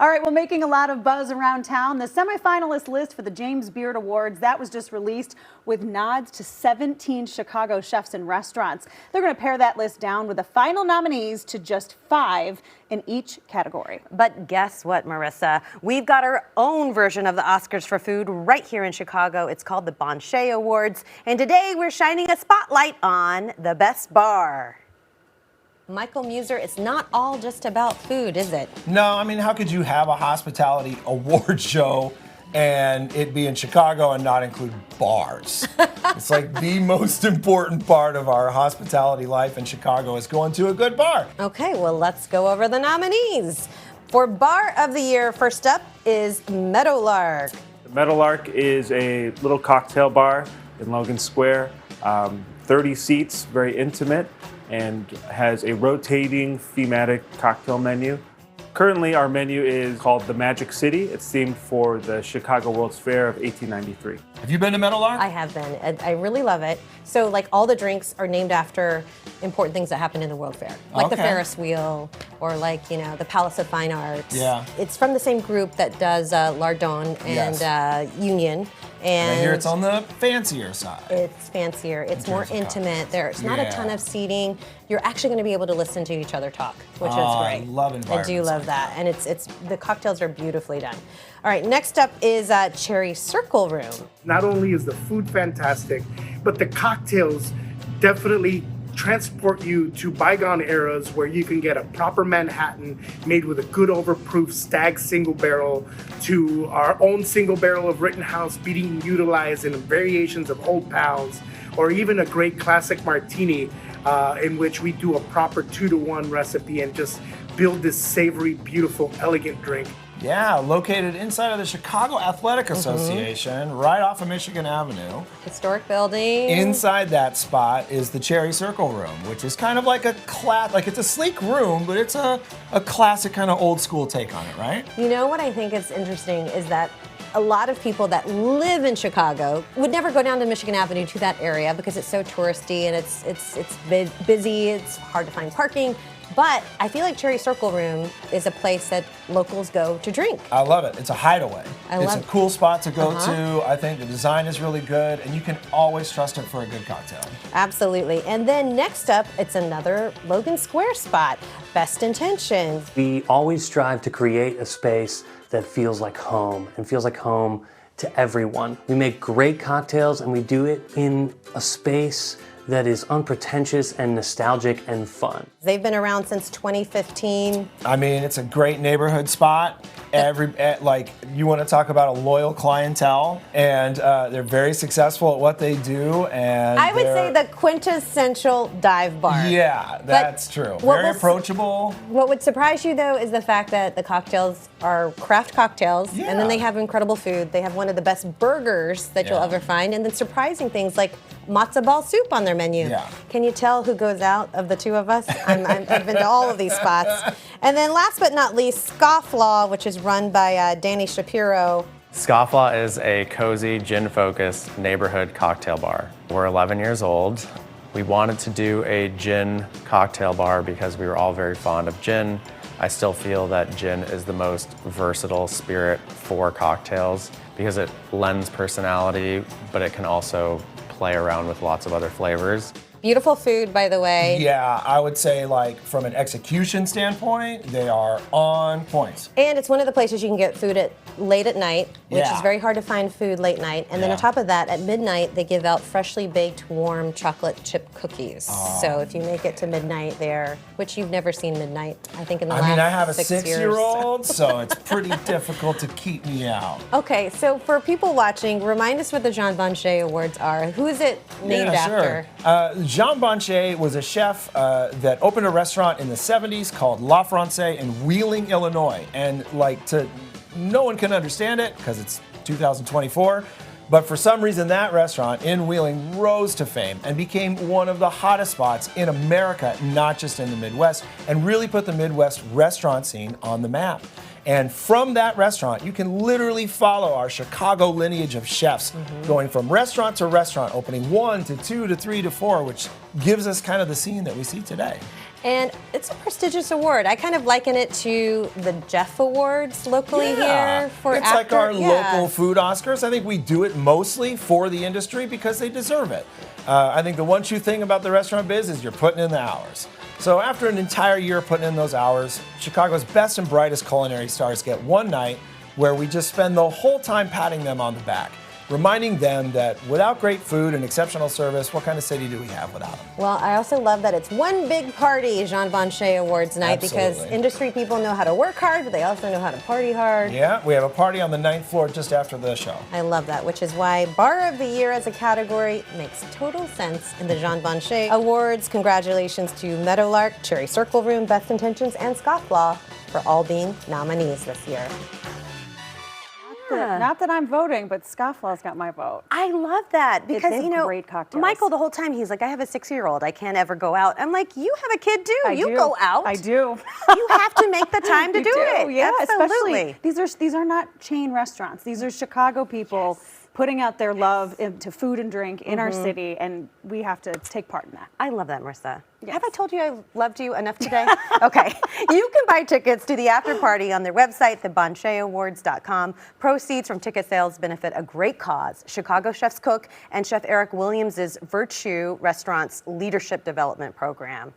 All right, well, making a lot of buzz around town, the semifinalist list for the James Beard Awards, that was just released with nods to 17 Chicago chefs and restaurants. They're going to pare that list down with the final nominees to just 5 in each category. But guess what, Marissa? We've got our own version of the Oscars for food right here in Chicago. It's called the Bonché Awards, and today we're shining a spotlight on the best bar. Michael Muser, it's not all just about food, is it? No, I mean, how could you have a hospitality award show and it be in Chicago and not include bars? It's like the most important part of our hospitality life in Chicago is going to a good bar. Okay, well, let's go over the nominees. For Bar of the Year, first up is Meadowlark. The Meadowlark is a little cocktail bar in Logan Square, 30 seats, very intimate, and has a rotating thematic cocktail menu. Currently, our menu is called the Magic City. It's themed for the Chicago World's Fair of 1893. Have you been to Meadowlark? I have been, and I really love it. So, like, all the drinks are named after important things that happened in the World Fair, like the Ferris wheel, or like, you know, the Palace of Fine Arts. Yeah. It's from the same group that does Lardon and Union. And I hear it's on the fancier side. It's fancier. It's more intimate. There's not a ton of seating. You're actually going to be able to listen to each other talk, which is great. I love environments. I do love that, and it's the cocktails are beautifully done. All right, next up is Cherry Circle Room. Not only is the food fantastic, but the cocktails definitely transport you to bygone eras where you can get a proper Manhattan made with a good overproof Stag single barrel, to our own single barrel of Rittenhouse being utilized in variations of Old Pals, or even a great classic martini in which we do a proper 2-to-1 recipe and just build this savory, beautiful, elegant drink. Yeah, located inside of the Chicago Athletic Association, right off of Michigan Avenue. Historic building. Inside that spot is the Cherry Circle Room, which is kind of like it's a sleek room, but it's a classic kind of old school take on it, right? You know what I think is interesting is that a lot of people that live in Chicago would never go down to Michigan Avenue to that area because it's so touristy and it's busy, it's hard to find parking. But I feel like Cherry Circle Room is a place that locals go to drink. I love it. It's a hideaway. It's a cool spot to go to. I think the design is really good, and you can always trust it for a good cocktail. Absolutely. And then next up, it's another Logan Square spot, Best Intentions. We always strive to create a space that feels like home and feels like home to everyone. We make great cocktails, and we do it in a space that is unpretentious and nostalgic and fun. They've been around since 2015. I mean, it's a great neighborhood spot. You want to talk about a loyal clientele, and they're very successful at what they do. And I would say the quintessential dive bar. Yeah, that's true. Very approachable. What would surprise you, though, is the fact that the cocktails are craft cocktails, and then they have incredible food. They have one of the best burgers that you'll ever find, and then surprising things like matzo ball soup on their menu. Yeah. Can you tell who goes out of the two of us? I've been to all of these spots. And then last but not least, Scofflaw, which is run by Danny Shapiro. Scofflaw is a cozy, gin-focused neighborhood cocktail bar. We're 11 years old. We wanted to do a gin cocktail bar because we were all very fond of gin. I still feel that gin is the most versatile spirit for cocktails because it lends personality, but it can also play around with lots of other flavors. Beautiful food, by the way. Yeah, I would say, like, from an execution standpoint, they are on point. And it's one of the places you can get food at late at night, which is very hard to find food late night. And then on top of that, at midnight, they give out freshly baked, warm chocolate chip cookies. So if you make it to midnight there, which you've never seen midnight, I think in the last 6 years. I have a 6-year-old, so it's pretty difficult to keep me out. Okay, so for people watching, remind us what the Jean Bonché Awards are. Who is it named after? Jean Bonché was a chef that opened a restaurant in the 70s called La Francais in Wheeling, Illinois. And no one can understand it because it's 2024. But for some reason, that restaurant in Wheeling rose to fame and became one of the hottest spots in America, not just in the Midwest, and really put the Midwest restaurant scene on the map. And from that restaurant, you can literally follow our Chicago lineage of chefs going from restaurant to restaurant, opening 1 to 2 to 3 to 4, which gives us kind of the scene that we see today. And it's a prestigious award. I kind of liken it to the Jeff Awards locally here for it's actor. like our Yeah. local food Oscars. I think we do it mostly for the industry because they deserve it. I think the one true thing about the restaurant biz is you're putting in the hours. So after an entire year putting in those hours, Chicago's best and brightest culinary stars get one night where we just spend the whole time patting them on the back, reminding them that without great food and exceptional service, what kind of city do we have without them? Well, I also love that it's one big party, Jean Bonche Awards night, because Absolutely. industry people know how to work hard, but they also know how to party hard. Yeah, we have a party on the 9th floor just after the show. I love that, which is why Bar of the Year as a category makes total sense in the Jean Bonche Awards. Congratulations to Meadowlark, Cherry Circle Room, Best Intentions, and Scofflaw for all being nominees this year. Not that I'm voting, but Scofflaw's got my vote. I love that because, They have you know, great cocktails. Michael, the whole time, he's like, I have a 6-year-old. I can't ever go out. I'm like, you have a kid too. I You do. go out. I do. You have to make the time to You do it. Yeah, Absolutely. especially these are not chain restaurants. These are Chicago people putting out their love to food and drink in our city, and we have to take part in that. I love that, Marissa. Yes. Have I told you I loved you enough today? Okay. You can buy tickets to the after party on their website, theboncheawards.com. Proceeds from ticket sales benefit a great cause, Chicago Chef's Cook and Chef Eric Williams' Virtue Restaurants Leadership Development Program.